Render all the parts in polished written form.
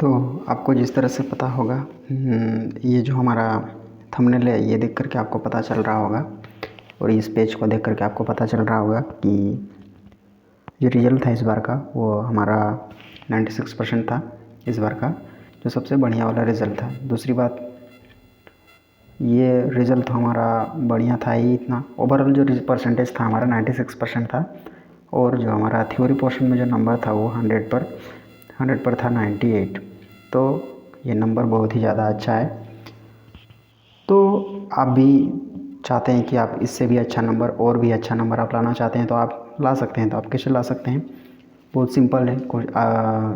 तो आपको जिस तरह से पता होगा, ये जो हमारा थंबनेल है ये देख करके आपको पता चल रहा होगा और इस पेज को देख करके आपको पता चल रहा होगा कि जो रिज़ल्ट था इस बार का वो हमारा 96% था इस बार का, जो सबसे बढ़िया वाला रिज़ल्ट था। दूसरी बात, ये रिज़ल्ट हमारा बढ़िया था ही इतना, ओवरऑल जो परसेंटेज था हमारा 96% था और जो हमारा थ्योरी पोर्शन में जो नंबर था वो 100 पर था 98। तो ये नंबर बहुत ही ज़्यादा अच्छा है। तो आप भी चाहते हैं कि आप इससे भी अच्छा नंबर और भी अच्छा नंबर आप लाना चाहते हैं तो आप ला सकते हैं। तो आप कैसे ला सकते हैं? बहुत सिंपल है।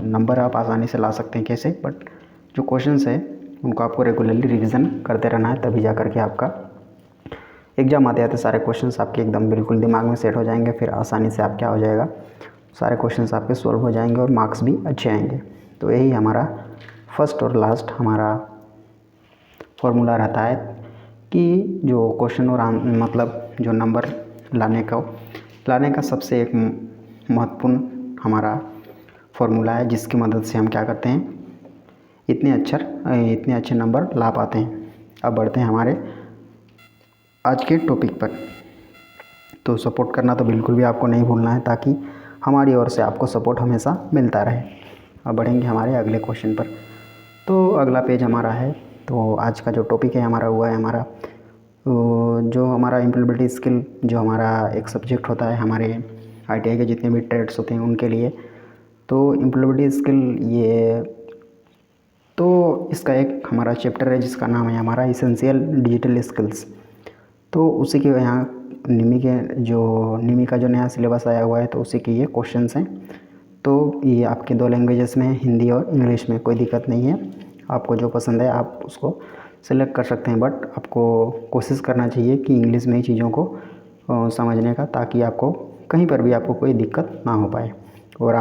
नंबर आप आसानी से ला सकते हैं। कैसे? बट जो क्वेश्चंस है उनको आपको रेगुलरली रिवीजन करते रहना है, तभी जा करके आपका एग्ज़ाम आते आते सारे क्वेश्चंस आपके एकदम बिल्कुल दिमाग में सेट हो जाएंगे। फिर आसानी से आप क्या हो जाएगा, सारे क्वेश्चंस आपके सॉल्व हो जाएंगे और मार्क्स भी अच्छे आएंगे। तो यही हमारा फर्स्ट और लास्ट हमारा फॉर्मूला रहता है कि जो क्वेश्चन और मतलब जो नंबर लाने का सबसे एक महत्वपूर्ण हमारा फॉर्मूला है, जिसकी मदद से हम क्या करते हैं, इतने अच्छे नंबर ला पाते हैं। अब बढ़ते हैं हमारे आज के टॉपिक पर। तो सपोर्ट करना तो बिल्कुल भी आपको नहीं भूलना है, ताकि हमारी ओर से आपको सपोर्ट हमेशा मिलता रहे। अब बढ़ेंगे हमारे अगले क्वेश्चन पर। तो अगला पेज हमारा है, तो आज का जो टॉपिक है हमारा हुआ है हमारा जो हमारा एम्प्लॉयबिलिटी स्किल, जो हमारा एक सब्जेक्ट होता है हमारे ITI के जितने भी ट्रेड्स होते हैं उनके लिए। तो एम्प्लॉयबिलिटी स्किल ये तो इसका एक हमारा चैप्टर है जिसका नाम है हमारा इसेंशियल डिजिटल स्किल्स। तो उसी के यहाँ निमी का जो नया सिलेबस आया हुआ है तो उसी के ये क्वेश्चंस हैं। तो ये आपके 2 लैंग्वेजेस में है, हिंदी और इंग्लिश में। कोई दिक्कत नहीं है, आपको जो पसंद है आप उसको सेलेक्ट कर सकते हैं। बट आपको कोशिश करना चाहिए कि इंग्लिश में ही चीज़ों को समझने का, ताकि आपको कहीं पर भी आपको कोई दिक्कत ना हो पाए। और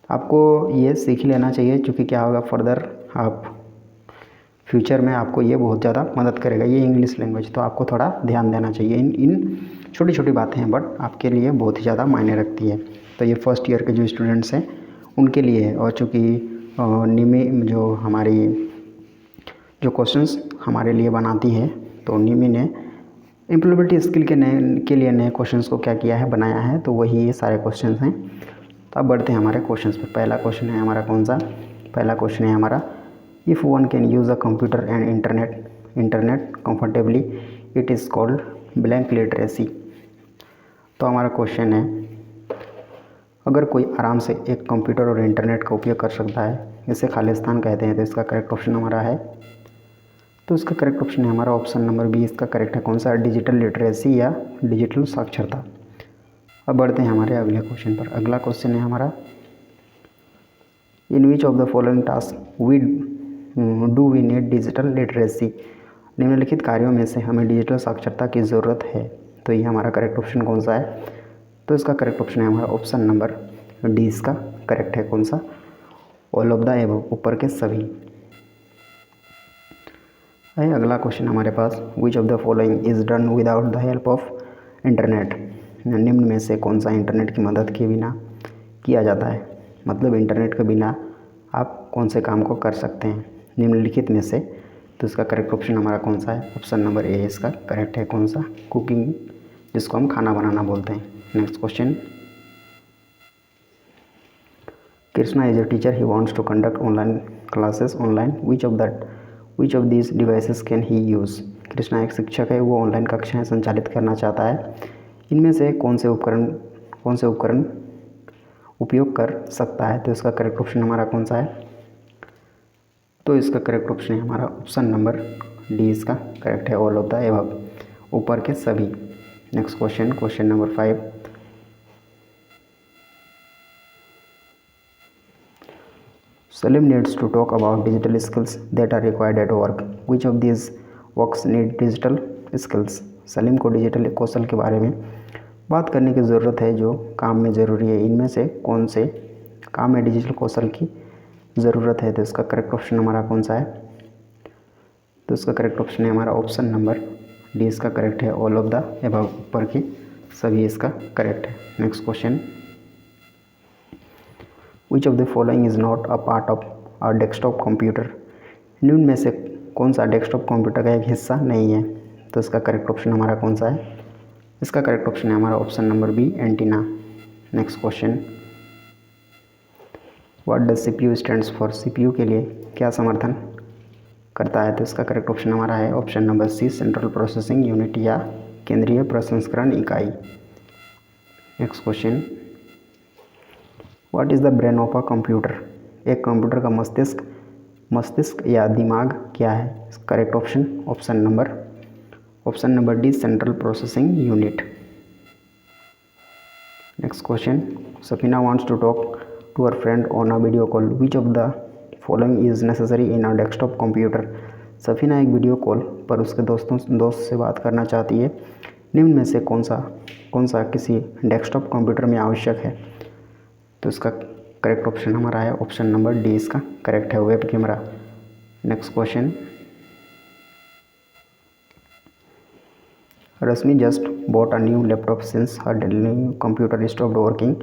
आपको ये सीख लेना चाहिए, क्योंकि क्या होगा फर्दर आप फ्यूचर में आपको ये बहुत ज़्यादा मदद करेगा, ये इंग्लिश लैंग्वेज। तो आपको थोड़ा ध्यान देना चाहिए। इन छोटी छोटी बातें हैं, बट आपके लिए बहुत ही ज़्यादा मायने रखती है। तो ये फर्स्ट ईयर के जो स्टूडेंट्स हैं उनके लिए है। और चूँकि निमी जो क्वेश्चंस हमारे लिए बनाती है, तो निमी ने एम्प्लॉयबिलिटी स्किल के लिए नए क्वेश्चंस को क्या किया है, बनाया है। तो वही ये सारे क्वेश्चंस हैं। तो अब बढ़ते हैं हमारे क्वेश्चंस पर। पहला क्वेश्चन है हमारा कौन सा? पहला क्वेश्चन है हमारा, if one can use a computer and internet comfortably it is called blank literacy. तो हमारा क्वेश्चन है, अगर कोई आराम से एक कंप्यूटर और इंटरनेट का उपयोग कर सकता है, इसे खालिस्तान कहते हैं। तो इसका करेक्ट ऑप्शन हमारा है, तो इसका करेक्ट ऑप्शन है हमारा ऑप्शन नंबर बी। इसका करेक्ट है कौन सा? डिजिटल लिटरेसी या डिजिटल साक्षरता। अब बढ़ते हैं हमारे अगले क्वेश्चन पर। अगला क्वेश्चन है हमारा, in which of the following task do we need digital literacy. निम्नलिखित कार्यों में से हमें डिजिटल साक्षरता की ज़रूरत है। तो ये हमारा करेक्ट ऑप्शन कौन सा है? तो इसका करेक्ट ऑप्शन है हमारा ऑप्शन नंबर डी। इसका करेक्ट है कौन सा? ऑल ऑफ द एबव, ऊपर के सभी। है अगला क्वेश्चन हमारे पास, which of the following is done without the help of internet. निम्न में से कौन सा इंटरनेट की मदद के बिना किया जाता है? मतलब इंटरनेट के बिना आप कौन से काम को कर सकते हैं निम्नलिखित में से। तो इसका करेक्ट ऑप्शन हमारा कौन सा है? ऑप्शन नंबर ए। इसका करेक्ट है कौन सा? कुकिंग, जिसको हम खाना बनाना बोलते हैं। Next question, Krishna is a teacher, he wants to conduct online classes online, which of these devices can he use. Krishna एक शिक्षक है, वो ऑनलाइन कक्षाएं संचालित करना चाहता है। इनमें से कौन से उपकरण उपयोग कर सकता है? तो इसका करेक्ट ऑप्शन हमारा कौन सा है? तो इसका करेक्ट ऑप्शन है हमारा ऑप्शन नंबर डी। इसका करेक्ट है ऑल ऑफ द एबव, ऊपर के सभी। Next question, question number 5, Salim needs to talk about digital skills that are required at work. Which of these works need digital skills? Salim को digital कौशल के बारे में बात करने की ज़रूरत है जो काम में ज़रूरी है। इनमें से कौन से काम में डिजिटल कौशल की ज़रूरत है? तो इसका करेक्ट ऑप्शन हमारा कौन सा है? तो इसका करेक्ट ऑप्शन है हमारा ऑप्शन नंबर डी। इसका करेक्ट है ऑल ऑफ द एबव, ऊपर के सभी। इसका करेक्ट है। Next question, which of the following is not a part of a desktop computer. निम्न में से कौन सा डेस्कटॉप कंप्यूटर का एक हिस्सा नहीं है? तो इसका करेक्ट ऑप्शन हमारा कौन सा है? इसका करेक्ट ऑप्शन है हमारा option number B, antenna. Next question, what does CPU stands for? CPU के लिए क्या समर्थन करता है? तो इसका करेक्ट ऑप्शन हमारा है option number C, central processing unit या केंद्रीय प्रसंस्करण इकाई। Next question, what is the brain of a computer? एक कंप्यूटर का मस्तिष्क या दिमाग क्या है? Correct option number D, central processing unit. Next question, Safina wants to talk to her friend on a video call, which of the following is necessary in a desktop computer? Safina एक video call पर उसके दोस्त से बात करना चाहती है। निम्न में से कौन सा किसी डेस्कटॉप कंप्यूटर में आवश्यक है? तो इसका करेक्ट ऑप्शन हमारा है ऑप्शन नंबर डी, इसका करेक्ट है web camera. Next question, Rashmi just bought a new laptop since her new computer stopped working,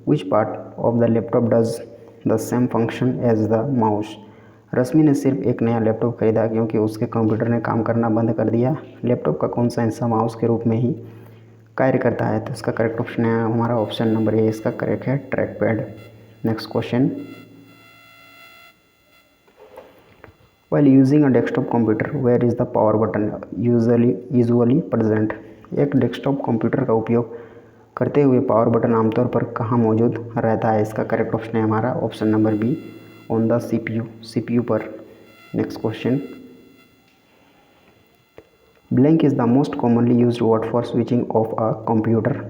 which part of the laptop does the same function as the mouse? Rashmi ने सिर्फ एक नया laptop खरीदा क्योंकि उसके computer ने काम करना बंद कर दिया। लैपटॉप का कौन सा हिस्सा माउस के रूप में ही कार्य करता है? तो इसका करेक्ट ऑप्शन है हमारा ऑप्शन नंबर ए, इसका करेक्ट है track pad. Next question, while using a desktop computer where is the power button usually present? एक डेस्कटॉप कंप्यूटर का उपयोग करते हुए पावर बटन आमतौर पर कहाँ मौजूद रहता है? इसका करेक्ट ऑप्शन है हमारा option number B, on the CPU पर। Next question, blank is the most commonly used word for switching off a computer.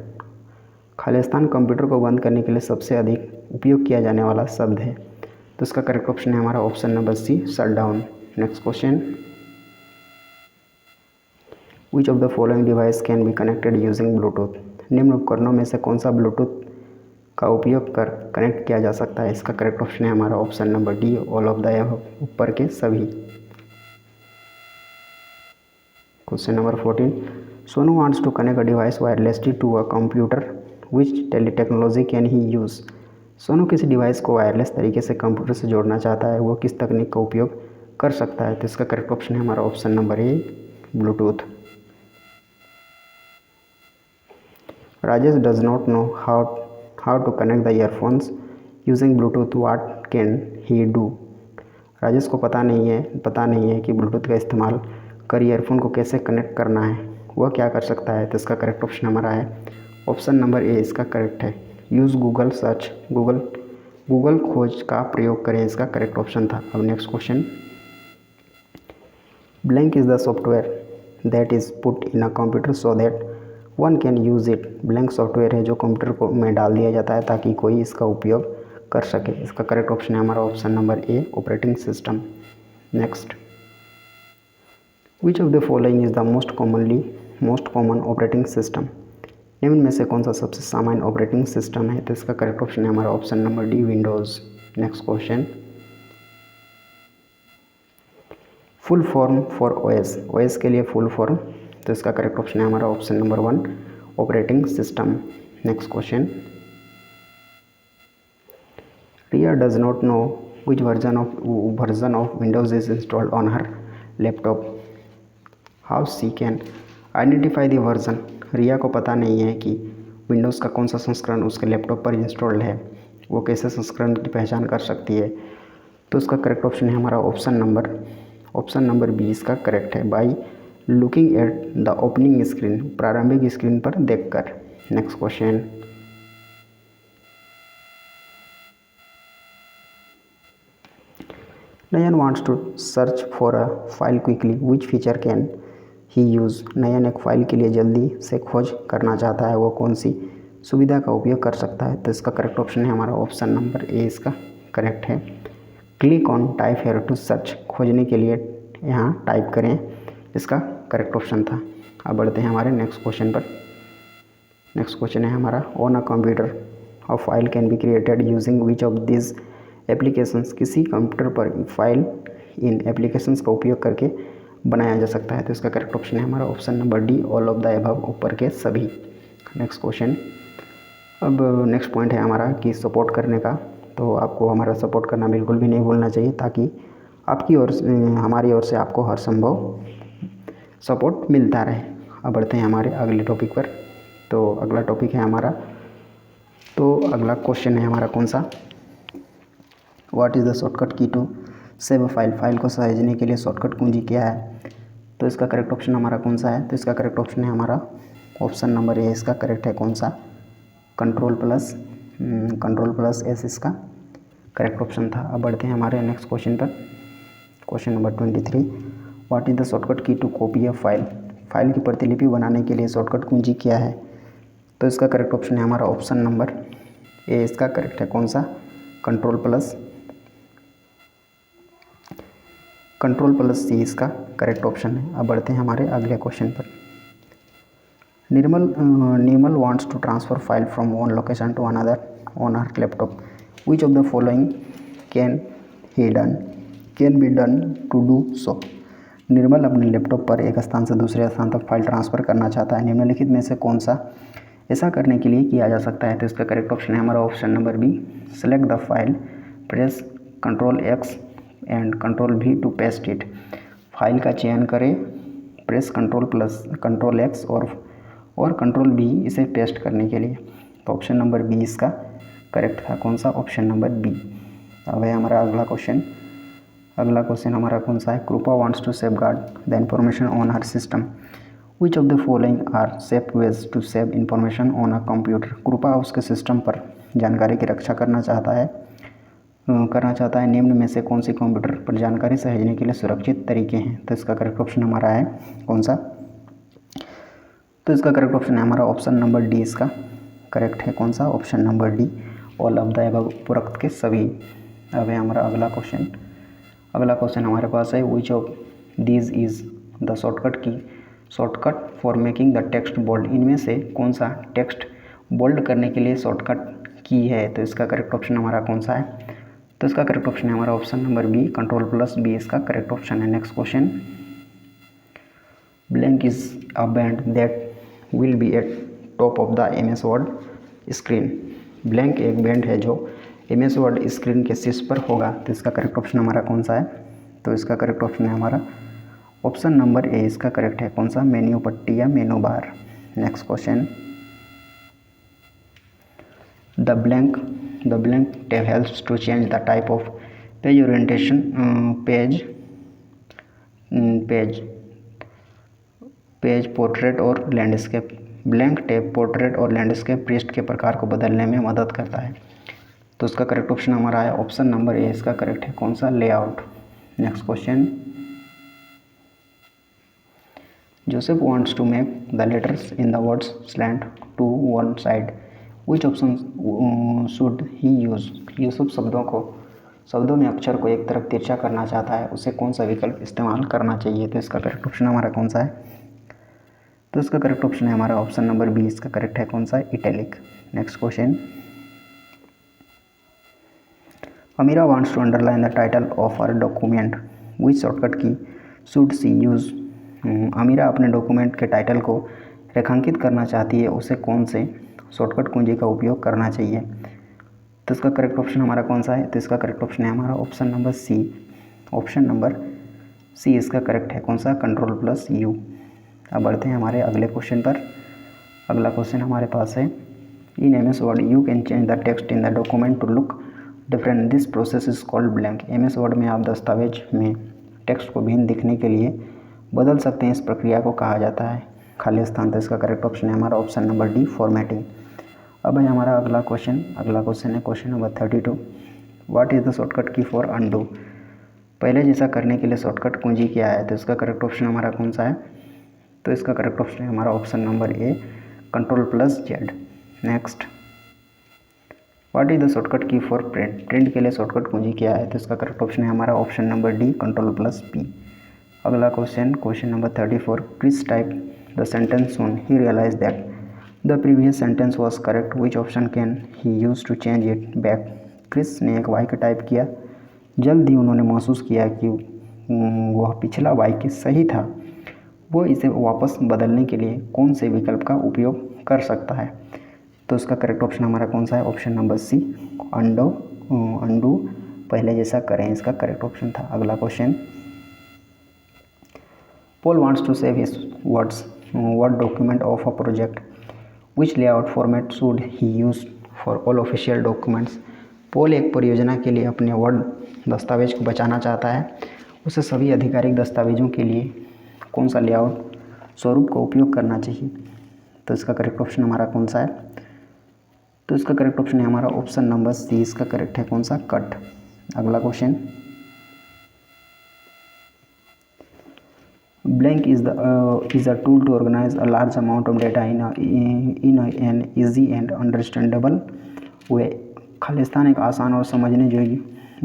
खालिस्तान कंप्यूटर को बंद करने के लिए सबसे अधिक उपयोग किया जाने वाला शब्द है। तो इसका करेक्ट ऑप्शन है हमारा option number C, shut down. Next question, which of the following device can be connected using bluetooth? निम्न उपकरणों में से कौन सा ब्लूटूथ का उपयोग कर कनेक्ट किया जा सकता है? इसका करेक्ट ऑप्शन है हमारा option number D, all of the ऊपर के सभी। Question number 14, Sonu wants to connect a device wirelessly to a computer, which technology can he use? Sonu किसी डिवाइस को वायरलेस तरीके से कंप्यूटर से जोड़ना चाहता है, वो किस तकनीक का उपयोग कर सकता है? तो इसका करेक्ट ऑप्शन है हमारा option number A, bluetooth. Rajesh does not know how to connect the earphones using bluetooth, what can he do? Rajesh को पता नहीं है कि ब्लूटूथ का इस्तेमाल कर ईयरफोन को कैसे कनेक्ट करना है, वह क्या कर सकता है? तो इसका करेक्ट ऑप्शन हमारा है ऑप्शन नंबर ए, इसका करेक्ट है यूज़ गूगल सर्च, गूगल खोज का प्रयोग करें, इसका करेक्ट ऑप्शन था। अब next question, blank is the software that is put in a computer so that one can use it. Blank software है जो कंप्यूटर को में डाल दिया जाता है ताकि कोई इसका उपयोग कर सके। इसका करेक्ट ऑप्शन है हमारा option number A, operating system. Next, which of the following is the most common operating system? निम्न में से कौन सा सबसे सामान्य ऑपरेटिंग सिस्टम है? तो इसका करेक्ट ऑप्शन है हमारा option number D, Windows. Next question, full form for OS के लिए फुल फॉर्म, तो इसका करेक्ट ऑप्शन है हमारा option number 1, operating system. Next question, Riya does not know which version of Windows is installed on her laptop, how she can identify the version? Riya को पता नहीं है कि विंडोज़ का कौन सा संस्करण उसके लैपटॉप पर इंस्टॉल्ड है, वो कैसे संस्करण की पहचान कर सकती है? तो उसका करेक्ट ऑप्शन है हमारा ऑप्शन नंबर बी, इसका करेक्ट है by looking at the opening screen, प्रारंभिक स्क्रीन पर देखकर। Next question, Nayan wants to search for a file quickly, which feature can he use? Nayan एक फाइल के लिए जल्दी से खोज करना चाहता है, वो कौन सी सुविधा का उपयोग कर सकता है? तो इसका करेक्ट ऑप्शन है हमारा ऑप्शन नंबर ए, इसका करेक्ट है click on type here to search, खोजने के लिए यहाँ टाइप करें, इसका करेक्ट ऑप्शन था। अब बढ़ते हैं हमारे नेक्स्ट क्वेश्चन पर। नेक्स्ट क्वेश्चन है हमारा, on a computer a file can be created using which of this applications? किसी कंप्यूटर पर फाइल इन एप्लीकेशंस का उपयोग करके बनाया जा सकता है? तो इसका करेक्ट ऑप्शन है हमारा option number D, all of the above, ऊपर के सभी। नेक्स्ट क्वेश्चन, अब नेक्स्ट पॉइंट है हमारा कि सपोर्ट करने का तो आपको हमारा सपोर्ट करना बिल्कुल भी नहीं भूलना चाहिए, ताकि आपकी ओर से हमारी ओर से आपको हर संभव सपोर्ट मिलता रहे। अब बढ़ते हैं हमारे अगले टॉपिक पर। तो अगला टॉपिक है हमारा, तो अगला क्वेश्चन है हमारा कौन सा, what is the shortcut key to save a file. File को सहेजने के लिए शॉर्टकट कुंजी क्या है। तो इसका करेक्ट ऑप्शन हमारा कौन सा है। तो इसका करेक्ट ऑप्शन है हमारा ऑप्शन नंबर ए। इसका करेक्ट है कौन सा, कंट्रोल प्लस एस इसका करेक्ट ऑप्शन था। अब बढ़ते हैं हमारे नेक्स्ट क्वेश्चन पर। Question number 23, what is the shortcut key to copy a file. File की प्रतिलिपि बनाने के लिए शॉर्टकट कुंजी क्या है। तो इसका करेक्ट ऑप्शन है हमारा ऑप्शन नंबर ए। इसका करेक्ट है कौन सा, कंट्रोल प्लस सी इसका करेक्ट ऑप्शन है। अब बढ़ते हैं हमारे अगले क्वेश्चन पर। Nirmal wants to transfer file from one location to another on her laptop. Which of the following can be done to do so. Nirmal अपने लैपटॉप पर एक स्थान से दूसरे स्थान तक फाइल ट्रांसफ़र करना चाहता है। निम्नलिखित में से कौन सा ऐसा करने के लिए किया जा सकता है। तो इसका करेक्ट ऑप्शन है हमारा option number B. Select the file, press Ctrl+X and Ctrl+V to paste it. File का चयन करें, प्रेस Ctrl+X और Ctrl+V इसे पेस्ट करने के लिए। तो ऑप्शन नंबर बी इसका करेक्ट था। कौन सा, ऑप्शन नंबर बी। अब है हमारा अगला क्वेश्चन। अगला क्वेश्चन हमारा कौन सा है, Kripa wants to safeguard the information on her system. Which of the following are safe ways to save information on a computer. Kripa उसके सिस्टम पर जानकारी की रक्षा करना चाहता है। निम्न में से कौन सी कंप्यूटर पर जानकारी सहेजने के लिए सुरक्षित तरीके हैं। तो इसका करेक्ट ऑप्शन हमारा है कौन सा। तो इसका करेक्ट ऑप्शन है हमारा ऑप्शन नंबर डी। इसका करेक्ट है कौन सा, option number D, all of the above, उपरोक्त के सभी। अब है हमारा अगला क्वेश्चन। अगला क्वेश्चन हमारे पास है, which of these is the shortcut for making the text bold. इनमें से कौन सा टेक्स्ट बोल्ड करने के लिए शॉर्टकट की है। तो इसका करेक्ट ऑप्शन हमारा कौन सा है। तो इसका करेक्ट ऑप्शन है हमारा ऑप्शन नंबर बी, Ctrl+B इसका करेक्ट ऑप्शन है। Next question, blank is a band that will be eight top of the MS word screen. Blank एक बैंड है जो MS वर्ड स्क्रीन के शीर्ष पर होगा। तो इसका करेक्ट ऑप्शन हमारा कौन सा है। तो इसका करेक्ट ऑप्शन है हमारा ऑप्शन नंबर ए। इसका करेक्ट है कौन सा, मेन्यू पट्टी या menu bar. Next question, the blank tab helps to change the type of page orientation. Page portrait और लैंडस्केप। ब्लैंक टैब पोर्ट्रेट और लैंडस्केप पृष्ठ के प्रकार को बदलने में मदद करता है। तो इसका करेक्ट ऑप्शन हमारा है ऑप्शन नंबर ए। इसका करेक्ट है कौन सा, layout. Next question, Joseph wants to make the letters in the words slant to one side. Which option should he use. Yusuf शब्दों में अक्षर को एक तरफ तिरछा करना चाहता है, उसे कौन सा विकल्प इस्तेमाल करना चाहिए। तो इसका करेक्ट ऑप्शन हमारा कौन सा है। तो इसका करेक्ट ऑप्शन है हमारा ऑप्शन नंबर बी। इसका करेक्ट है कौन सा, italic. Next question, Amira wants to underline the title of her document. Which shortcut key should she use. Amira अपने डॉक्यूमेंट के टाइटल को रेखांकित करना चाहती है, उसे कौन से शॉर्टकट कुंजी का उपयोग करना चाहिए। तो इसका करेक्ट ऑप्शन हमारा कौन सा है। तो इसका करेक्ट ऑप्शन है हमारा option number C. Option number C इसका करेक्ट है कौन सा, Ctrl+U। अब बढ़ते हैं हमारे अगले क्वेश्चन पर। अगला क्वेश्चन हमारे पास है, in MS word you can change the text in the document to look different. This process is called blank. MS word में आप दस्तावेज में टेक्स्ट को भिन्न दिखने के लिए बदल सकते हैं, इस प्रक्रिया को कहा जाता है खाली स्थान। तो इसका करेक्ट ऑप्शन है हमारा ऑप्शन नंबर डी, फॉर्मेटिंग। अब है हमारा अगला क्वेश्चन है question number 32, what is the shortcut की फॉर अनडू। पहले जैसा करने के लिए शॉर्टकट कुंजी क्या है। तो इसका करेक्ट ऑप्शन हमारा कौन सा है। तो इसका करेक्ट ऑप्शन है हमारा option number A, Ctrl+Z। Next, what is the shortcut की फॉर प्रिंट। प्रिंट के लिए शॉर्टकट कुंजी क्या है। तो इसका करेक्ट ऑप्शन है हमारा ऑप्शन नंबर डी, Ctrl+P। अगला question number 34, Chris type the sentence soon he realize that the previous sentence was correct. Which option can he use to change it back. Chris ने एक वाक्य type किया, जल्द ही उन्होंने महसूस किया कि वह पिछला वाक्य सही था। वो इसे वापस बदलने के लिए कौन से विकल्प का उपयोग कर सकता है। तो इसका करेक्ट ऑप्शन हमारा कौन सा है, ऑप्शन नंबर सी, अंडो अंडू पहले जैसा करें, इसका करेक्ट ऑप्शन था। अगला question, Paul wants to save his Word document of a project. Which layout format should he use for all official documents? पोल एक परियोजना के लिए अपने वर्ड दस्तावेज को बचाना चाहता है। उसे सभी आधिकारिक दस्तावेजों के लिए कौन सा लेआउट स्वरूप का उपयोग करना चाहिए? तो इसका करेक्ट ऑप्शन हमारा कौन सा है? तो इसका करेक्ट ऑप्शन है हमारा ऑप्शन नंबर सी। इसका करेक्ट है कौन सा? कट। अगला question, Blank is a tool to organize a large amount of data in an easy and understandable way. Khalistan एक आसान और समझने योग्य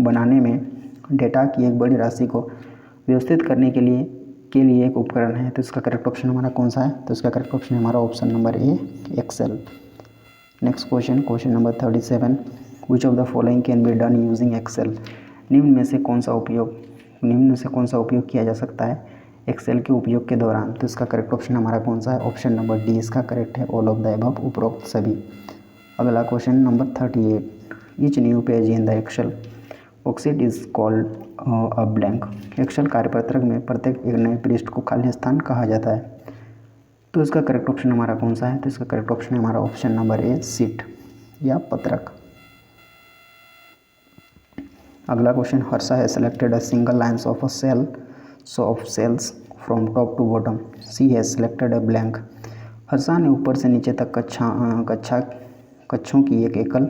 बनाने में डेटा की एक बड़ी राशि को व्यवस्थित करने के लिए एक उपकरण है। तो इसका करेक्ट ऑप्शन हमारा कौन सा है? तो इसका करेक्ट ऑप्शन है हमारा option number A, excel. Next question, question number 37, which of the following can be done using excel? निम्न में से कौन सा उपयोग किया जा सकता है एक्सेल के उपयोग के दौरान? तो इसका करेक्ट ऑप्शन हमारा कौन सा है? ऑप्शन नंबर डी इसका करेक्ट है, ऑल ऑफ द अबव, उपरोक्त सभी। अगला question number 38, each new page in the Excel worksheet is called a blank. Excel कार्यपत्रक में प्रत्येक एक नए पृष्ठ को खाली स्थान कहा जाता है। तो इसका करेक्ट ऑप्शन हमारा कौन सा है? तो इसका करेक्ट ऑप्शन है हमारा ऑप्शन नंबर ए, सीट या पत्रक। अगला question, Harsha has selected a single lines of a cell of cells from top to bottom. She has selected a blank. Harsha ने ऊपर से नीचे तक कक्षों की एक एकल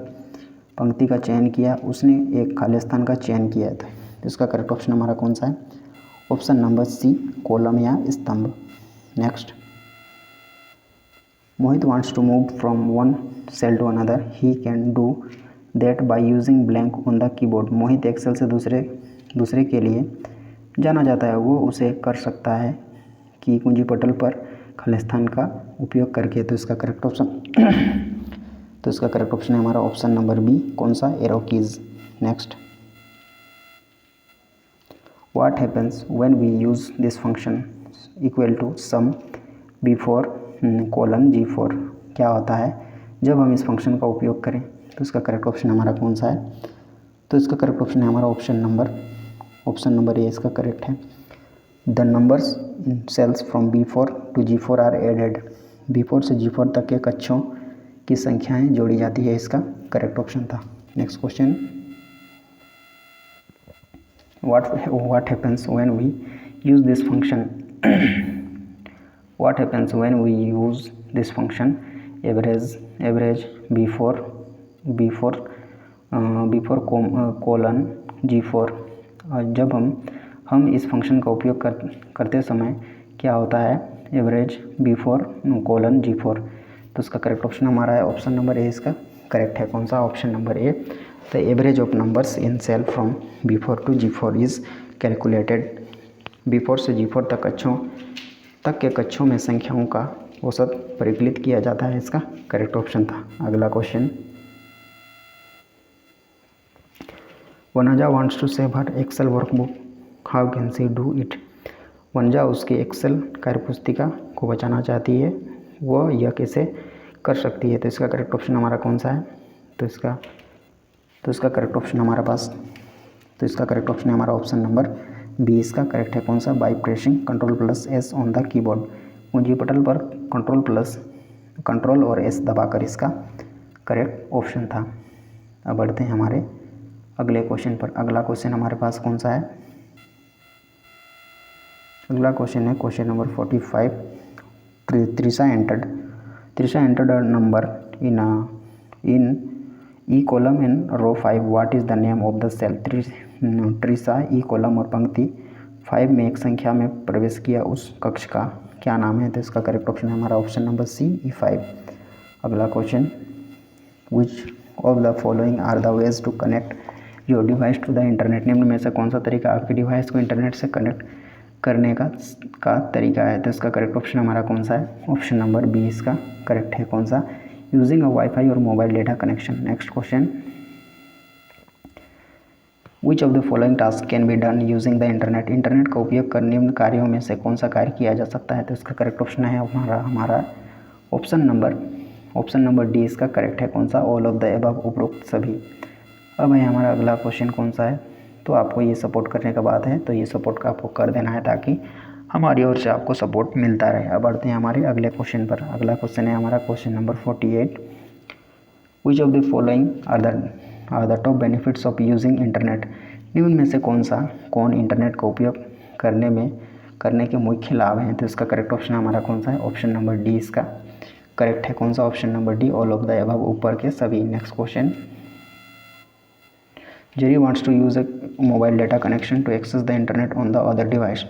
पंक्ति का चयन किया। उसने एक खाली स्थान का चयन किया था। तो इसका करेक्ट ऑप्शन हमारा कौन सा है? ऑप्शन नंबर सी, कॉलम या स्तंभ। Next, Mohit wants to move from one cell to another. He can do that by using blank on the keyboard. मोहित एक सेल से दूसरे के लिए जाना जाता है, वो उसे कर सकता है कि कुंजी पटल पर खाली स्थान का उपयोग करके। तो इसका करेक्ट ऑप्शन है हमारा ऑप्शन नंबर बी, कौन सा? Arrow keys. Next, what happens when we use this function equal to sum before colon G4? क्या होता है जब हम इस फंक्शन का उपयोग करें? तो इसका करेक्ट ऑप्शन हमारा कौन सा है? तो इसका करेक्ट ऑप्शन है हमारा ऑप्शन नंबर ए इसका करेक्ट है। The numbers in cells from B4 to G4 are added. B4 से G4 तक के कक्षों की संख्याएं जोड़ी जाती है, इसका करेक्ट ऑप्शन था। Next question, what happens when we use this function? What happens when we use this function average before colon G4? जब हम इस फंक्शन का उपयोग करते समय क्या होता है? Average before colon G4। तो इसका करेक्ट ऑप्शन हमारा है ऑप्शन नंबर ए, इसका करेक्ट है कौन सा? Option number A. The average of numbers in cell from B4 to G4 is calculated. B4 से G4 तक के कक्षों में संख्याओं का औसत परिकलित किया जाता है, इसका करेक्ट ऑप्शन था। अगला question, Vanaja wants to save her Excel workbook. How can she do it? Vanaja उसकी एक्सेल कार्यपुस्तिका को बचाना चाहती है, वह यह कैसे कर सकती है? तो इसका करेक्ट ऑप्शन हमारा कौन सा है? तो इसका करेक्ट ऑप्शन है हमारा ऑप्शन नंबर बी, इसका करेक्ट है कौन सा? By pressing Ctrl+S on the keyboard. कुंजी पटल पर कंट्रोल और एस दबाकर इसका करेक्ट ऑप्शन था। अब बढ़ते हैं हमारे अगले क्वेश्चन पर। अगला क्वेश्चन हमारे पास कौन सा है? अगला क्वेश्चन है question number 45। Trisha entered a number in E column in row 5. What is the name of the cell? Trisha E column और पंक्ति 5 में एक संख्या में प्रवेश किया, उस कक्ष का क्या नाम है? तो इसका करेक्ट ऑप्शन है हमारा ऑप्शन नंबर सी, E5। अगला question, which of the following are the ways to connect your device to the internet? निम्न में से कौन सा तरीका आपके डिवाइस को इंटरनेट से कनेक्ट करने का तरीका है? तो इसका करेक्ट ऑप्शन हमारा कौन सा है? ऑप्शन नंबर बी इसका करेक्ट है कौन सा? यूजिंग अ वाईफाई और mobile data connection. Next question, which of the following task can be done using the internet? Internet का उपयोग कर निम्न कार्यों में से कौन सा कार्य किया जा सकता है? तो इसका करेक्ट ऑप्शन है हमारा ऑप्शन नंबर डी इसका करेक्ट है कौन सा? ऑल ऑफ द अबव, उपरोक्त सभी। अब है हमारा अगला क्वेश्चन कौन सा है, तो आपको ये सपोर्ट करने का बात है तो ये सपोर्ट का आपको कर देना है ताकि हमारी ओर से आपको सपोर्ट मिलता रहे। अब बढ़ते हैं हमारे अगले क्वेश्चन पर। अगला क्वेश्चन है हमारा question number 48। Which of the following are the top benefits of using internet. निम्न में से कौन इंटरनेट का उपयोग करने के मुख्य लाभ हैं। तो इसका करेक्ट ऑप्शन हमारा कौन सा है, ऑप्शन नंबर डी इसका करेक्ट है। कौन सा, option number D, all of the above, ऊपर के सभी। Next question, Jerry wants to use a mobile data connection to access the internet on the other device.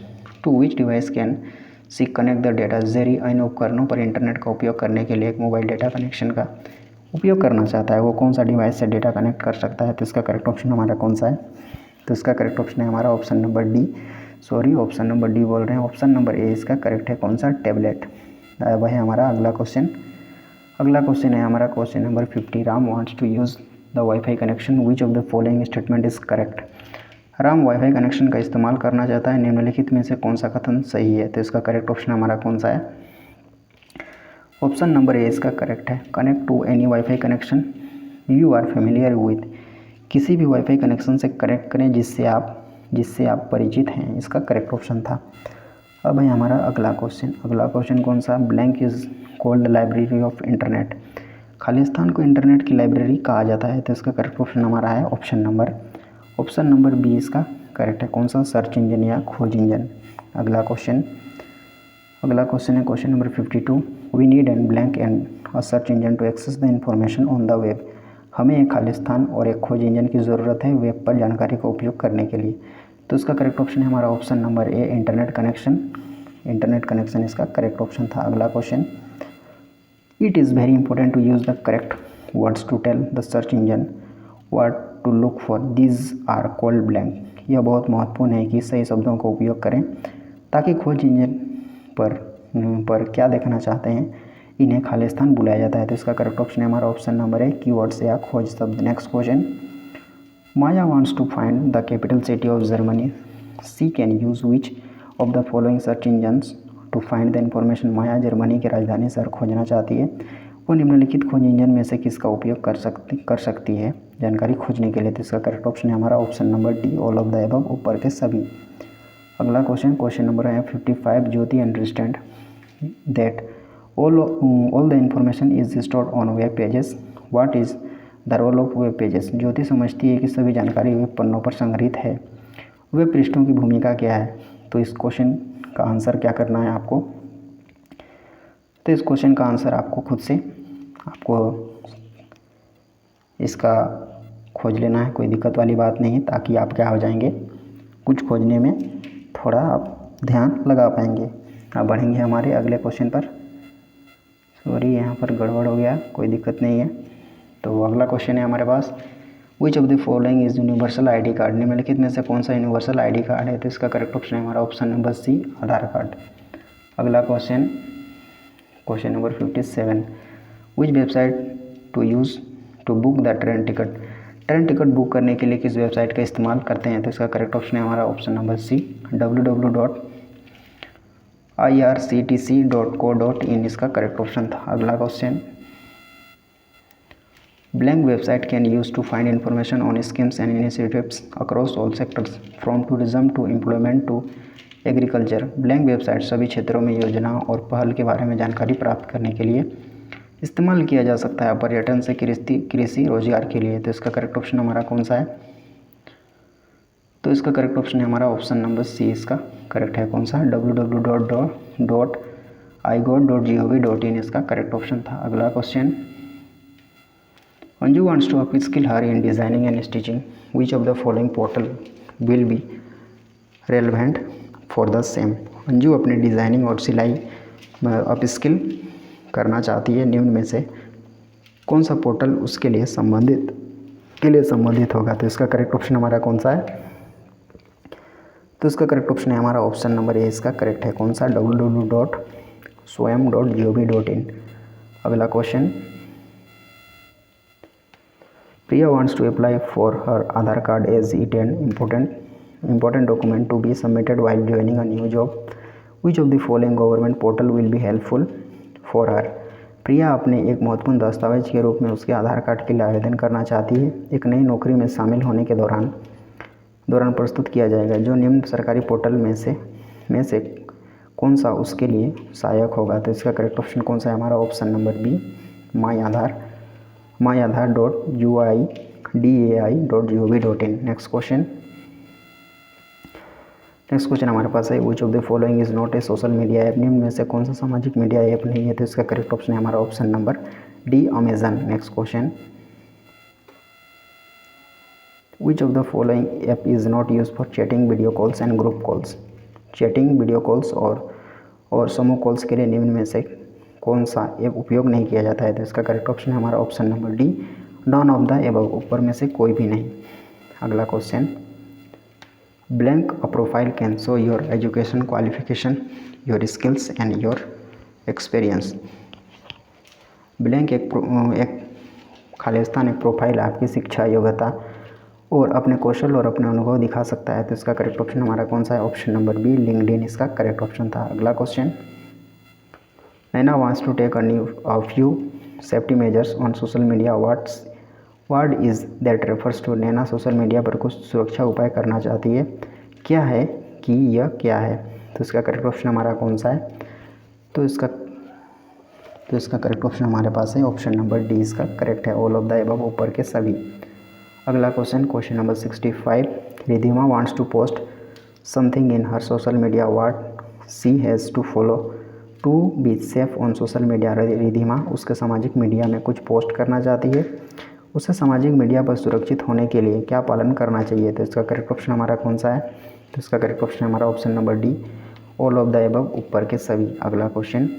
To which device can she connect the data? Jerry इन उपकरणों पर internet का उपयोग करने के लिए एक मोबाइल डेटा कनेक्शन का उपयोग करना चाहता है, वो कौन सा डिवाइस से डेटा कनेक्ट कर सकता है। तो इसका करेक्ट ऑप्शन हमारा कौन सा है, तो इसका करेक्ट ऑप्शन है हमारा option number D, option number D बोल रहे हैं। ऑप्शन नंबर ए इसका करेक्ट है। कौन सा, टैबलेट। वह है हमारा अगला क्वेश्चन। अगला क्वेश्चन है हमारा question number 50। Ram wants to use the wifi connection, which of the following statement is correct. Ram wifi connection का इस्तेमाल करना चाहता है, निम्नलिखित में से कौन सा कथन सही है। तो इसका करेक्ट ऑप्शन हमारा कौन सा है, ऑप्शन नंबर ए इसका करेक्ट है। Connect to any wifi connection you are familiar with. किसी भी वाईफाई कनेक्शन से कनेक्ट करें जिससे आप परिचित हैं, इसका करेक्ट ऑप्शन था। अब है हमारा अगला क्वेश्चन। अगला क्वेश्चन कौन सा, blank is called library of internet. खाली स्थान को इंटरनेट की लाइब्रेरी कहा जाता है। तो इसका करेक्ट ऑप्शन हमारा है ऑप्शन नंबर बी इसका करेक्ट है। कौन सा, सर्च इंजन या खोज इंजन। अगला क्वेश्चन है question number 52। We need an blank and a search engine to access the information on the web. हमें एक खाली स्थान और एक खोज इंजन की ज़रूरत है वेब पर जानकारी का उपयोग करने के लिए। तो इसका करेक्ट ऑप्शन है हमारा option number A, internet connection इसका करेक्ट ऑप्शन था। अगला question, it is very important to use the correct words to tell the search engine what to look for, these are called blank. यह बहुत महत्वपूर्ण है कि सही शब्दों का उपयोग करें ताकि खोज इंजन पर क्या देखना चाहते हैं इन्हें खाली स्थान बुलाया जाता है। तो इसका करेक्ट ऑप्शन है हमारा ऑप्शन नंबर है, कीवर्ड्स या खोज शब्द। Next question, Maya wants to find the capital city of Germany, she can use which of the following search engines to find the information. Maya Germany की राजधानी शहर खोजना चाहती है, वो निम्नलिखित खोज इंजन में से किसका उपयोग कर सकती है जानकारी खोजने के लिए। तो इसका करेक्ट ऑप्शन है हमारा option number D, all of the above, ऊपर के सभी। अगला क्वेश्चन नंबर है 55। Jyoti understand that all the information is stored on web pages, what is the role of web pages. Jyoti समझती है कि सभी जानकारी वेब पन्नों पर संग्रहित है, वेब पृष्ठों की भूमिका क्या है। तो इस क्वेश्चन का आंसर क्या करना है आपको, तो इस क्वेश्चन का आंसर आपको खुद से इसका खोज लेना है, कोई दिक्कत वाली बात नहीं है, ताकि आप क्या हो जाएंगे, कुछ खोजने में थोड़ा आप ध्यान लगा पाएंगे। अब बढ़ेंगे हमारे अगले क्वेश्चन पर। सॉरी यहाँ पर गड़बड़ हो गया, कोई दिक्कत नहीं है। तो अगला क्वेश्चन है हमारे पास, which of the following is universal ID card. निम्नलिखित में से कौन सा यूनिवर्सल आईडी कार्ड है। तो इसका करेक्ट ऑप्शन है हमारा option number C, Aadhaar card. अगला question number 57। Which website to use to book the train ticket. Train ticket book करने के लिए किस वेबसाइट का इस्तेमाल करते हैं। तो इसका करेक्ट ऑप्शन है हमारा ऑप्शन नंबर सी, www.irctc.co.in इसका करेक्ट ऑप्शन था। अगला question, blank website can use to find information on schemes and initiatives across all sectors from tourism to employment to agriculture. Blank website सभी क्षेत्रों में योजनाओं और पहल के बारे में जानकारी प्राप्त करने के लिए इस्तेमाल किया जा सकता है, पर्यटन से कृषि रोजगार के लिए। तो इसका करेक्ट ऑप्शन हमारा कौन सा है, तो इसका करेक्ट ऑप्शन है हमारा ऑप्शन नंबर सी, इसका करेक्ट है। कौन सा, www.igov.in इसका करेक्ट ऑप्शन था। अगला question, Anju wants to upskill her in designing and stitching, which of the following portal will be relevant for the same. Anju अपनी डिज़ाइनिंग और सिलाई में अपस्किल करना चाहती है, निम्न में से कौन सा पोर्टल उसके लिए संबंधित होगा। तो इसका करेक्ट ऑप्शन हमारा कौन सा है, तो इसका करेक्ट ऑप्शन है हमारा ऑप्शन नंबर ए, इसका करेक्ट है। कौन सा, www.swayam.gov.in। अगला question, Priya wants to apply for her Aadhaar card as it an important document to be submitted while joining a new job. Which of the following government portal will be helpful for her? प्रिया अपने एक महत्वपूर्ण दस्तावेज के रूप में उसके आधार card के लिए आवेदन करना चाहती है। एक नई नौकरी में शामिल होने के दौरान प्रस्तुत किया जाएगा। जो निम्न सरकारी पोर्टल में से कौन सा उसके लिए सहायक होगा? तो इसका करेक्ट ऑप्शन कौन सा है हमारा? Option number B, myAadhar.uidai.gov.in। Next question हमारे पास है, which of the following is not a social media app? निम्न में से कौन सा सामाजिक मीडिया ऐप नहीं है? तो इसका करेक्ट ऑप्शन है हमारा option number D, Amazon. Next question, which of the following app is not use for chatting, video calls and group calls? Chatting, video calls और समूह कॉल्स के लिए निम्न में से कौन सा ऐप उपयोग नहीं किया जाता है? तो इसका करेक्ट ऑप्शन है हमारा option number D, none of the above, ऊपर में से कोई भी नहीं। अगला question, blank a profile can show your education, qualification, your skills and your experience. Blank एक खाली स्थान एक प्रोफाइल आपकी शिक्षा, योग्यता और अपने कौशल और अपने अनुभव दिखा सकता है। तो इसका करेक्ट ऑप्शन हमारा कौन सा है? ऑप्शन नंबर बी, लिंक्डइन इसका करेक्ट ऑप्शन था। अगला question, Naina wants to take a few safety measures on social media, word is that refers to? Naina social media पर कुछ सुरक्षा उपाय करना चाहती है, क्या है कि यह क्या है? तो इसका करेक्ट ऑप्शन हमारा कौन सा है? तो इसका करेक्ट ऑप्शन हमारे पास है ऑप्शन नंबर डी, इसका करेक्ट है, ऑल ऑफ द अबव, ऊपर के सभी। अगला question number 65, Ridhima wants to post something in her social media, what she has to follow to be safe on social media? Ridhima उसके सामाजिक मीडिया में कुछ पोस्ट करना चाहती है, उसे सामाजिक मीडिया पर सुरक्षित होने के लिए क्या पालन करना चाहिए? तो इसका करेक्ट ऑप्शन हमारा कौन सा है? तो इसका करेक्ट ऑप्शन हमारा option number D, all of the above, ऊपर के सभी। अगला question,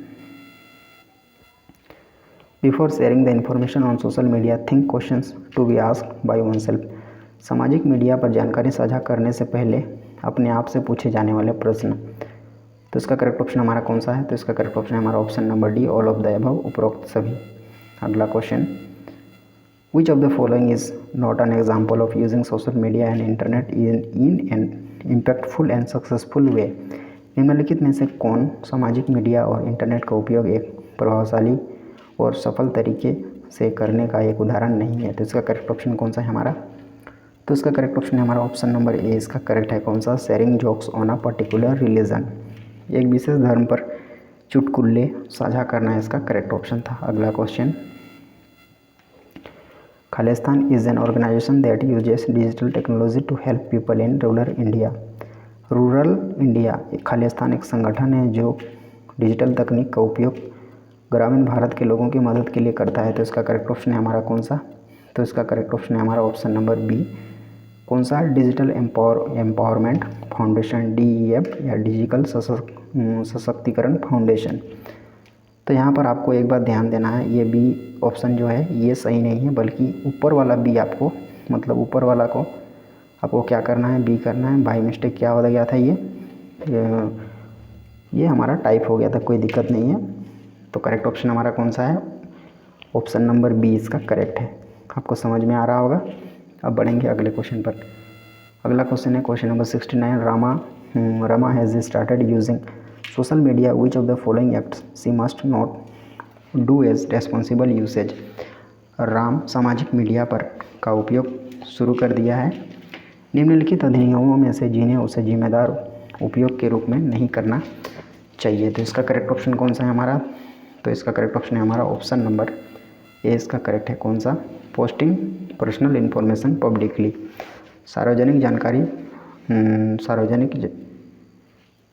before sharing the information on social media, think questions to be asked by oneself. सामाजिक मीडिया पर जानकारी साझा करने से पहले अपने आप से पूछे जाने वाले प्रश्न। तो इसका करेक्ट ऑप्शन हमारा कौन सा है? तो इसका करेक्ट ऑप्शन है हमारा option number D, all of the above, उपरोक्त सभी। अगला question, which of the following is not an example of using social media and internet in an impactful and successful way? निम्नलिखित में से कौन सामाजिक मीडिया और इंटरनेट का उपयोग एक प्रभावशाली और सफल तरीके से करने का एक उदाहरण नहीं है? तो इसका करेक्ट ऑप्शन कौन सा है हमारा? तो इसका करेक्ट ऑप्शन है हमारा ऑप्शन नंबर ए, इसका करेक्ट है कौन सा? Sharing jokes on a particular religion, एक विशेष धर्म पर चुटकुले साझा करना, इसका करेक्ट ऑप्शन था। अगला क्वेश्चन, खालिस्तान is an organization that uses digital technology to help people in rural India. खालिस्तान एक संगठन है जो डिजिटल तकनीक का उपयोग ग्रामीण भारत के लोगों की मदद के लिए करता है। तो इसका करेक्ट ऑप्शन है हमारा कौन सा? तो इसका करेक्ट ऑप्शन है हमारा ऑप्शन नंबर बी, कौन सा? डिजिटल एम्पावरमेंट फाउंडेशन, DEF, या डिजिटल सशक्तिकरण फाउंडेशन। तो यहाँ पर आपको एक बात ध्यान देना है, ये बी ऑप्शन जो है ये सही नहीं है, बल्कि ऊपर वाला बी आपको, मतलब ऊपर वाला को आपको क्या करना है? बी करना है। बाई मिस्टेक क्या हो गया था, ये हमारा टाइप हो गया था, कोई दिक्कत नहीं है। तो करेक्ट ऑप्शन हमारा कौन सा है? ऑप्शन नंबर बी इसका करेक्ट है। आपको समझ में आ रहा होगा। अब बढ़ेंगे अगले क्वेश्चन पर। अगला क्वेश्चन है question number 69, Rama has started using social media, which of the following acts she must not do as responsible usage? Ram सामाजिक मीडिया पर का उपयोग शुरू कर दिया है, निम्नलिखित अधिनियमों में से जिन्हें उसे जिम्मेदार उपयोग के रूप में नहीं करना चाहिए। तो इसका करेक्ट ऑप्शन कौन सा है हमारा? तो इसका करेक्ट ऑप्शन है हमारा ऑप्शन नंबर ए, इसका करेक्ट है कौन सा? पोस्टिंग पर्सनल इन्फॉर्मेशन पब्लिकली, सार्वजनिक जानकारी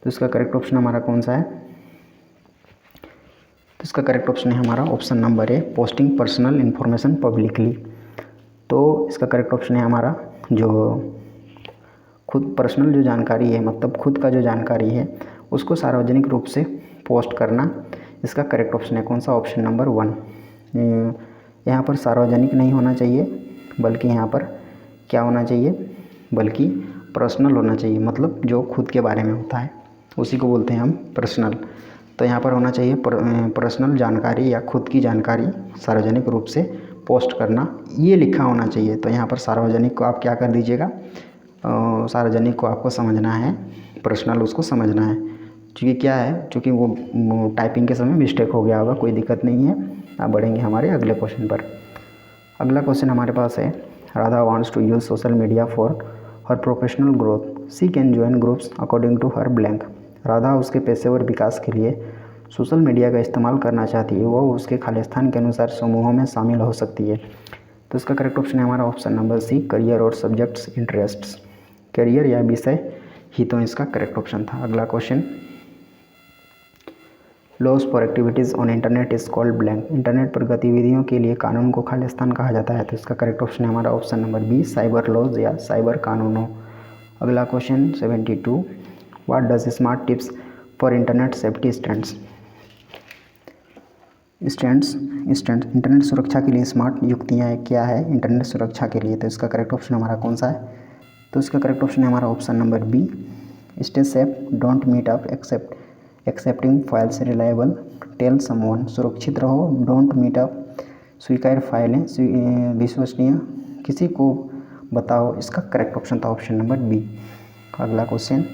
तो इसका करेक्ट ऑप्शन हमारा कौन सा है? तो इसका करेक्ट ऑप्शन है हमारा ऑप्शन नंबर ए, पोस्टिंग पर्सनल इन्फॉर्मेशन पब्लिकली। तो इसका करेक्ट ऑप्शन है हमारा जो खुद पर्सनल जो जानकारी है, मतलब खुद का जो जानकारी है उसको सार्वजनिक रूप से पोस्ट करना, इसका करेक्ट ऑप्शन है कौन सा? Option number 1। यहाँ पर सार्वजनिक नहीं होना चाहिए, बल्कि यहाँ पर क्या होना चाहिए? बल्कि पर्सनल होना चाहिए, मतलब जो खुद के बारे में होता है उसी को बोलते हैं हम पर्सनल। तो यहाँ पर होना चाहिए पर्सनल जानकारी या खुद की जानकारी सार्वजनिक रूप से पोस्ट करना, ये लिखा होना चाहिए। तो यहाँ पर सार्वजनिक को आप क्या कर दीजिएगा, सार्वजनिक को आपको समझना है, पर्सनल उसको समझना है। क्योंकि क्या है, चूँकि वो टाइपिंग के समय मिस्टेक हो गया होगा, कोई दिक्कत नहीं है। अब बढ़ेंगे हमारे अगले क्वेश्चन पर। अगला क्वेश्चन हमारे पास है, Radha wants to use social media for her professional growth, she can join groups according to her blank. Radha उसके पेशेवर विकास के लिए सोशल मीडिया का इस्तेमाल करना चाहती है, वो उसके खालिस्तान के अनुसार समूहों में शामिल हो सकती है। तो इसका करेक्ट ऑप्शन है हमारा ऑप्शन नंबर सी, करियर और सब्जेक्ट्स इंटरेस्ट्स। करियर या विषय ही तो इसका करेक्ट ऑप्शन था। अगला question, laws for activities on internet is called blank. Internet पर गतिविधियों के लिए कानून को खालिस्तान कहा जाता है। तो इसका करेक्ट ऑप्शन है हमारा option number B, cyber laws या साइबर कानूनों। अगला question 72, what does smart tips for internet safety stands. Internet सुरक्षा के लिए स्मार्ट युक्तियाँ क्या है इंटरनेट सुरक्षा के लिए। तो इसका करेक्ट ऑप्शन हमारा कौन सा है। तो इसका करेक्ट ऑप्शन है हमारा option number B, stay safe, don't meet up accepting files reliable, tell someone. सुरक्षित रहो, डोंट मीट अप, स्वीकार फाइलें, विश्वसनीय किसी को बताओ। इसका करेक्ट ऑप्शन था ऑप्शन नंबर बी। अगला question,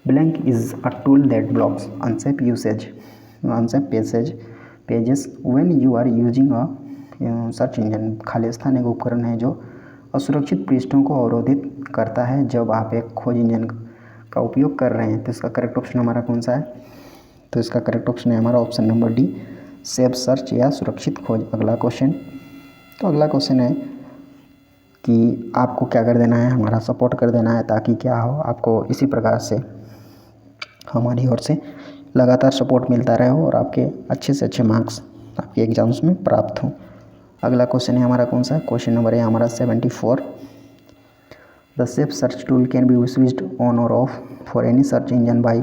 blank is a tool that blocks unsafe pages when you are using a search engine. खालिस्तान एक उपकरण है जो असुरक्षित पृष्ठों को अवरोधित करता है जब आप एक खोज इंजन का उपयोग कर रहे हैं। तो इसका करेक्ट ऑप्शन हमारा कौन सा है। तो इसका करेक्ट ऑप्शन है हमारा option number D, safe search या सुरक्षित खोज। अगला क्वेश्चन, तो अगला क्वेश्चन है कि आपको क्या कर देना है, हमारा सपोर्ट कर देना है, ताकि क्या हो, आपको इसी प्रकार से हमारी ओर से लगातार सपोर्ट मिलता रहे हो और आपके अच्छे से अच्छे मार्क्स आपके एग्जाम्स में प्राप्त हों। अगला क्वेश्चन है हमारा कौन सा, क्वेश्चन नंबर है हमारा 74, the safe search tool can be switched on और off for any search engine by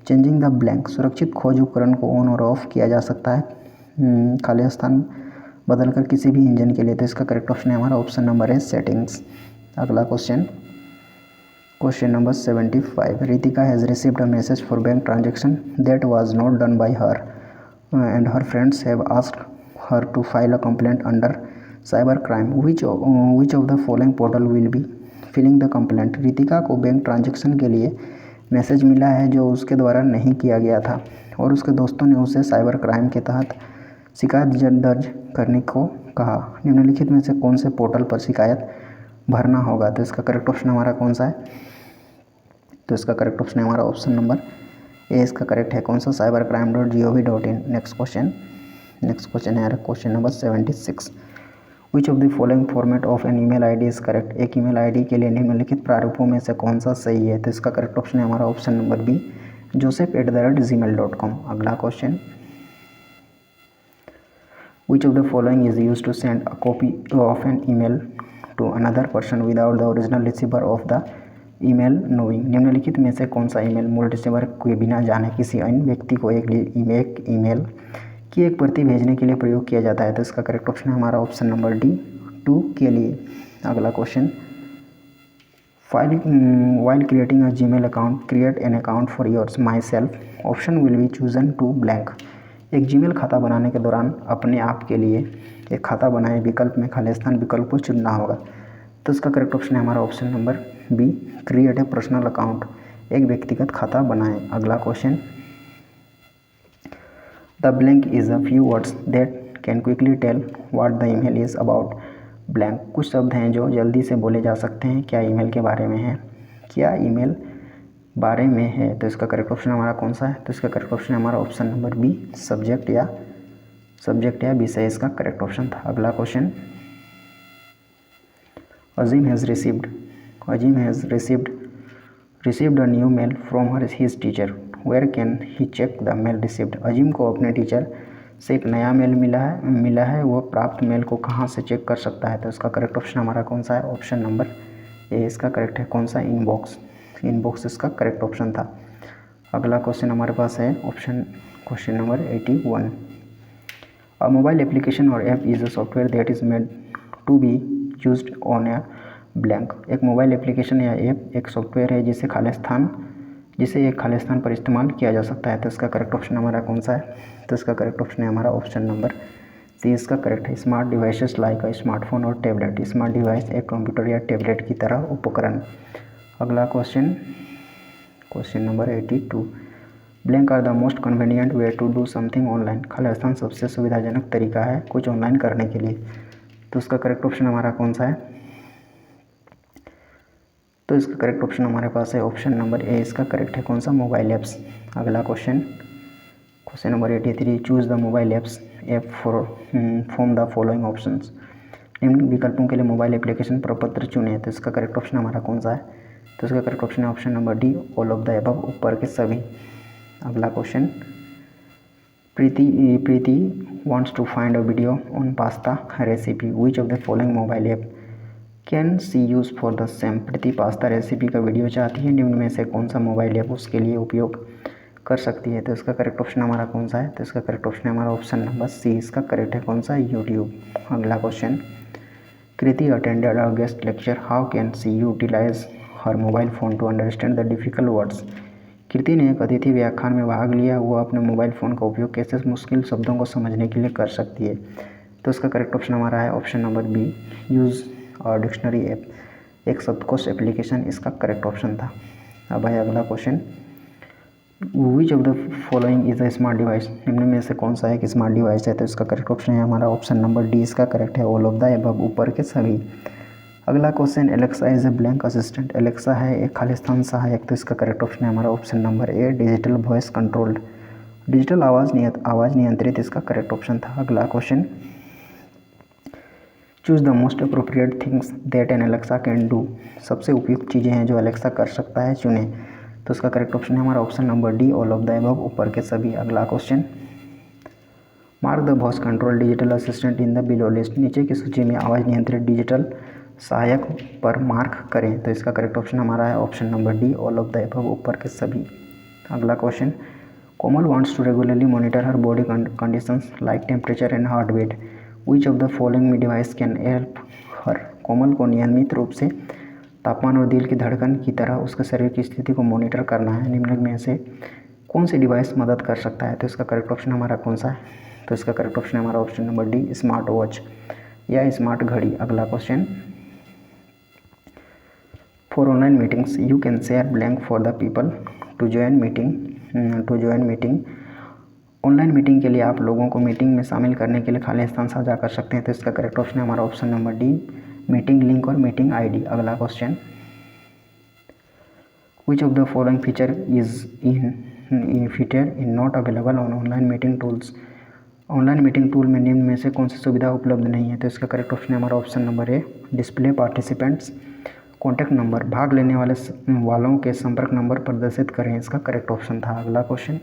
changing the blank. सुरक्षित खोज उपकरण को ऑन और ऑफ किया जा सकता है खालिस्तान बदलकर किसी भी इंजन के लिए। तो इसका करेक्ट ऑप्शन है हमारा ऑप्शन नंबर है सेटिंग्स। अगला question, question number 75, Ritika has received a message for bank transaction that was not done by her and her friends have asked her to file a complaint under cyber crime, which of the following portal will be filling the complaint. Ritika को bank transaction के लिए message मिला है जो उसके द्वारा नहीं किया गया था और उसके दोस्तों ने उसे साइबर क्राइम के तहत शिकायत दर्ज करने को कहा। निम्नलिखित में से कौन से पोर्टल पर शिकायत भरना होगा। तो इसका करेक्ट ऑप्शन हमारा कौन सा है। तो इसका करेक्ट ऑप्शन है हमारा ऑप्शन नंबर ए, इसका करेक्ट है कौन सा, cybercrime.gov.in। नेक्स्ट क्वेश्चन है question number 76, which of the following format of an email ID is correct. एक ईमेल आईडी के लिए निम्नलिखित प्रारूपों में से कौन सा सही है। तो इसका करेक्ट ऑप्शन है हमारा ऑप्शन नंबर बी, joseph@gmail.com। अगला question, which of the following is use to send a copy of an email to another person without the original receiver of the email knowing. निम्नलिखित में से कौन सा email मूल receiver के बिना जाने किसी अन्य व्यक्ति को एक ईमेल की एक प्रति भेजने के लिए प्रयोग किया जाता है। तो इसका करेक्ट ऑप्शन है हमारा ऑप्शन नंबर डी, 2 के लिए। अगला question, while creating a Gmail account, create an account for yours myself. Option will be chosen to blank. एक जीमेल खाता बनाने के दौरान अपने आप के लिए एक खाता बनाए विकल्प में खालिस्तान विकल्प को चुनना होगा। तो इसका करेक्ट ऑप्शन है हमारा option number B, create a personal account. एक व्यक्तिगत खाता बनाएं। अगला question, the blank is a few words that can quickly tell what the email is about blank. कुछ शब्द हैं जो जल्दी से बोले जा सकते हैं क्या ईमेल के बारे में है, क्या ईमेल बारे में है। तो इसका करेक्ट ऑप्शन हमारा कौन सा है। तो इसका करेक्ट ऑप्शन है हमारा ऑप्शन नंबर बी, सब्जेक्ट या विषय इसका करेक्ट ऑप्शन था। अगला question, Azim has received a new mail from his teacher, where can he check the mail received. Azim को अपने टीचर से एक नया मेल मिला है, वो प्राप्त मेल को कहाँ से चेक कर सकता है। तो इसका करेक्ट ऑप्शन हमारा कौन सा है, ऑप्शन नंबर ए इसका करेक्ट है कौन सा, इनबॉक्स इसका करेक्ट ऑप्शन था। अगला क्वेश्चन हमारे पास है question number 81, a mobile application और app is a software that is made to be used on a blank. एक मोबाइल एप्लीकेशन या ऐप एक सॉफ्टवेयर है जिसे एक खालिस्तान पर इस्तेमाल किया जा सकता है। तो इसका करेक्ट ऑप्शन हमारा कौन सा है। तो इसका करेक्ट ऑप्शन है हमारा ऑप्शन नंबर सी इसका करेक्ट है, smart devices like a smartphone और टैबलेट। स्मार्ट डिवाइस एक कंप्यूटर या टैबलेट की तरह उपकरण। अगला question number 82, blank are the most convenient way to do something online. खाली स्थान सबसे सुविधाजनक तरीका है कुछ ऑनलाइन करने के लिए। तो इसका करेक्ट ऑप्शन हमारा कौन सा है? तो इसका करेक्ट ऑप्शन हमारे पास है ऑप्शन नंबर ए, इसका करेक्ट है कौन सा? Mobile apps. अगला question number 83, choose the mobile apps app for from the following options. निम्न विकल्पों के लिए मोबाइल एप्लीकेशन प्रपत्र चुने। तो इसका करेक्ट ऑप्शन हमारा कौन सा है? तो इसका करेक्ट ऑप्शन है option number D, all of the above, ऊपर के सभी। अगला question, Preeti wants to find a video on pasta recipe. Which of the following mobile app can she use for the same? Preeti pasta recipe का video चाहती है, निम्न में से कौन सा मोबाइल ऐप उसके लिए उपयोग कर सकती है? तो इसका करेक्ट ऑप्शन हमारा कौन सा है? तो इसका करेक्ट ऑप्शन है हमारा ऑप्शन नंबर सी, इसका करेक्ट है कौन सा? यूट्यूब। अगला question, Kriti attended a guest lecture, how can she utilize her mobile phone to understand the difficult words. Kriti ने एक अतिथि व्याख्यान में भाग लिया, वो अपने मोबाइल फ़ोन का उपयोग कैसे मुश्किल शब्दों को समझने के लिए कर सकती है? तो इसका करेक्ट ऑप्शन हमारा है ऑप्शन नंबर बी, यूज़ और डिक्शनरी ऐप, एक शब्दकोश एप्लीकेशन इसका करेक्ट ऑप्शन था। अब है अगला question, which of the following is a smart device. निम्न में से कौन सा एक स्मार्ट डिवाइस है? तो इसका करेक्ट ऑप्शन है हमारा ऑप्शन नंबर डी, इसका करेक्ट है ऑल ऑफ द अबव, ऊपर के सभी। अगला question, Alexa is a blank assistant. Alexa है एक खालिस्तान सहायक। तो इसका करेक्ट ऑप्शन है हमारा option number A, digital voice controlled, digital आवाज़ नियंत्रित इसका करेक्ट ऑप्शन था। अगला question, choose the most appropriate things that an Alexa can do. सबसे उपयुक्त चीज़ें हैं जो एलेक्सा कर सकता है, चुने। तो इसका करेक्ट ऑप्शन है हमारा option number D, all of the above, ऊपर के सभी। अगला question, mark the voice control digital assistant in the below list. नीचे की सूची में आवाज़ नियंत्रित डिजिटल सहायक पर मार्क करें। तो इसका करेक्ट ऑप्शन हमारा है option number D, all of the above, ऊपर के सभी। अगला question, Komal wants to regularly monitor her body conditions like temperature and heart beat. Which of the following device can help her. Komal को नियमित रूप से तापमान और दिल की धड़कन की तरह उसके शरीर की स्थिति को मॉनिटर करना है, निम्न में से कौन सी डिवाइस मदद कर सकता है? तो इसका करेक्ट ऑप्शन हमारा कौन सा है? तो इसका करेक्ट ऑप्शन है हमारा option number D, smart watch या स्मार्ट घड़ी। अगला question, for online meetings you can share blank for the people to join meeting. Online meeting के लिए आप लोगों को मीटिंग में शामिल करने के लिए खाली स्थान साझा कर सकते हैं। तो इसका करेक्ट ऑप्शन है हमारा option number D, meeting link और मीटिंग आईडी। अगला question, which of the following feature in not available on online meeting tools. Online meeting tool में निम्न में से कौन सी सुविधा उपलब्ध नहीं है? तो इसका करेक्ट ऑप्शन है हमारा ऑप्शन नंबर ए, डिस्प्ले पार्टिसिपेंट्स कॉन्टैक्ट नंबर, भाग लेने वालों के संपर्क नंबर प्रदर्शित करें, इसका करेक्ट ऑप्शन था। अगला question,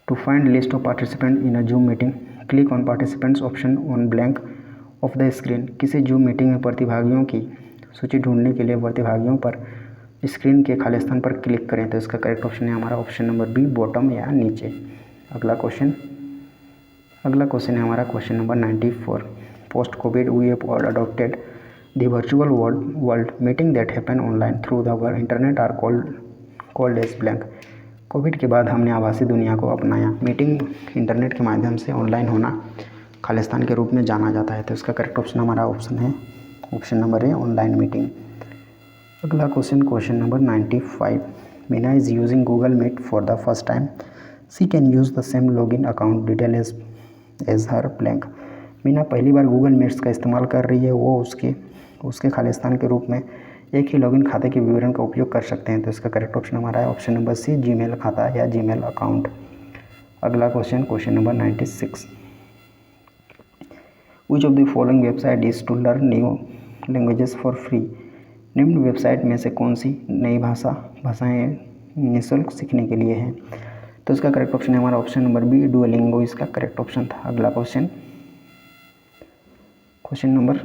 to find list of participant in a Zoom meeting click on participants option on blank of the screen. किसी जूम मीटिंग में प्रतिभागियों की सूची ढूंढने के लिए प्रतिभागियों पर स्क्रीन के खाली स्थान पर क्लिक करें। तो इसका करेक्ट ऑप्शन है हमारा ऑप्शन नंबर बी, बॉटम या नीचे। अगला क्वेश्चन है हमारा question number 94, post COVID we have adopted the virtual world meeting that happen online through the internet are called as blank. COVID के बाद हमने आभासी दुनिया को अपनाया, मीटिंग इंटरनेट के माध्यम से ऑनलाइन होना खालिस्तान के रूप में जाना जाता है। तो इसका करेक्ट ऑप्शन हमारा ऑप्शन है option number A, online meeting. अगला question number 95, Meena is using Google Meet for the first time, she can use the same login account detail as her blank. Meena पहली बार गूगल मीट्स का इस्तेमाल कर रही है, वो उसके खालिस्तान के रूप में एक ही लॉगिन खाते के विवरण का उपयोग कर सकते हैं। तो इसका करेक्ट ऑप्शन हमारा है ऑप्शन नंबर सी, जीमेल खाता या जीमेल अकाउंट। अगला question number 96, which of the following website is to learn new languages for free. निम्न वेबसाइट में से कौन सी नई भाषाएं निःशुल्क सीखने के लिए हैं? तो इसका करेक्ट ऑप्शन है हमारा ऑप्शन नंबर बी, डुओलिंगो इसका करेक्ट ऑप्शन था। अगला question number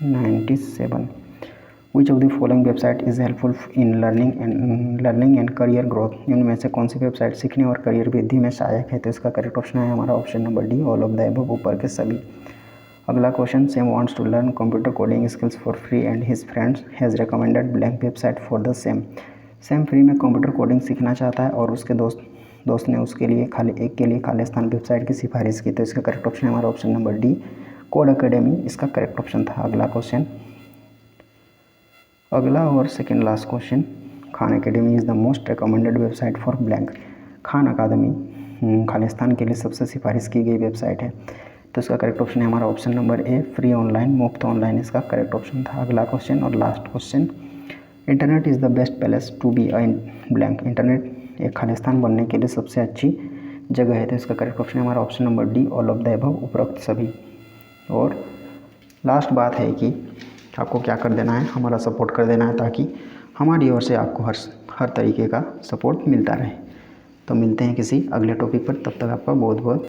97, which of the following website is helpful in learning and career growth. इनमें से कौन सी वेबसाइट सीखने और करियर वृद्धि में सहायक है? तो इसका करेक्ट ऑप्शन है हमारा option number D, all of the above, ऊपर के सभी। अगला question, Sam wants to learn computer coding skills for free and his friends has recommended blank website for the same. Sam free में computer coding सीखना चाहता है और उसके दोस्त ने उसके लिए खाली स्थान वेबसाइट की सिफारिश की। तो इसका करेक्ट ऑप्शन है हमारा option number D, code academy इसका करेक्ट ऑप्शन था। अगला और second last question, Khan academy is the most recommended website for blank. Khan अकादमी खालिस्तान के लिए सबसे सिफारिश की गई वेबसाइट है। तो इसका करेक्ट ऑप्शन है हमारा option number A, free online, मुफ्त ऑनलाइन इसका करेक्ट ऑप्शन था। अगला क्वेश्चन और last question, internet is the best place to be a blank. Internet एक खालिस्तान बनने के लिए सबसे अच्छी जगह है। तो इसका करेक्ट ऑप्शन है हमारा option number D, all of the above, उपरोक्त सभी। और लास्ट बात है कि आपको क्या कर देना है, हमारा सपोर्ट कर देना है ताकि हमारी ओर से आपको हर तरीके का सपोर्ट मिलता रहे। तो मिलते हैं किसी अगले टॉपिक पर, तब तक आपका बहुत बहुत